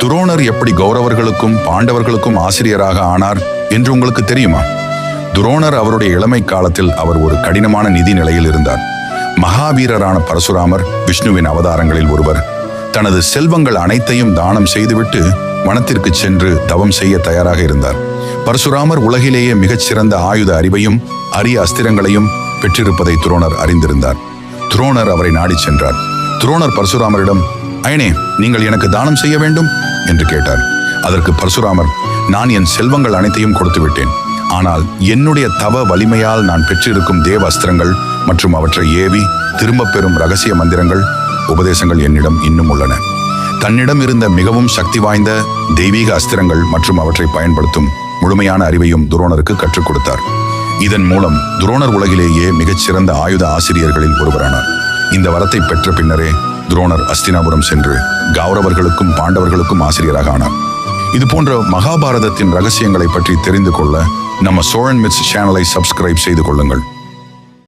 துரோணர் எப்படி கௌரவர்களுக்கும் பாண்டவர்களுக்கும் ஆசிரியராக ஆனார் என்று உங்களுக்கு தெரியுமா? துரோணர் அவருடைய இளமை காலத்தில் அவர் ஒரு கடினமான நிதி நிலையில் இருந்தார். மகாவீரரான பரசுராமர் விஷ்ணுவின் அவதாரங்களில் ஒருவர். தனது செல்வங்கள் அனைத்தையும் தானம் செய்துவிட்டு வனத்திற்கு சென்று தவம் செய்ய தயாராக இருந்தார். பரசுராமர் உலகிலேயே மிகச்சிறந்த ஆயுத அறிவையும் அரிய அஸ்திரங்களையும் பெற்றிருப்பதை துரோணர் அறிந்திருந்தார். துரோணர் அவரை நாடி சென்றார். துரோணர் பரசுராமரிடம், அயனே, நீங்கள் எனக்கு தானம் செய்ய வேண்டும் என்று கேட்டார். அதற்கு பரசுராமர், நான் என் செல்வங்கள் அனைத்தையும் கொடுத்து விட்டேன். ஆனால் என்னுடைய தவ வலிமையால் நான் பெற்றிருக்கும் தேவ அஸ்திரங்கள் மற்றும் அவற்றை ஏவி திரும்பப் பெறும் ரகசிய மந்திரங்கள், உபதேசங்கள் என்னிடம் இன்னும் உள்ளன. தன்னிடம் இருந்த மிகவும் சக்தி வாய்ந்த தெய்வீக அஸ்திரங்கள் மற்றும் அவற்றை பயன்படுத்தும் முழுமையான அறிவையும் துரோணருக்கு கற்றுக் கொடுத்தார். இதன் மூலம் துரோணர் உலகிலேயே மிகச்சிறந்த ஆயுத ஆசிரியர்களில் ஒருவரானார். இந்த வரத்தை பெற்ற பின்னரே துரோணர் அஸ்தினாபுரம் சென்று கௌரவர்களுக்கும் பாண்டவர்களுக்கும் ஆசிரியராக ஆனார். இது போன்ற மகாபாரதத்தின் ரகசியங்களை பற்றி தெரிந்து கொள்ள நம்ம சோழன் மித்ஸ் சேனலை சப்ஸ்கிரைப் செய்து கொள்ளுங்கள்.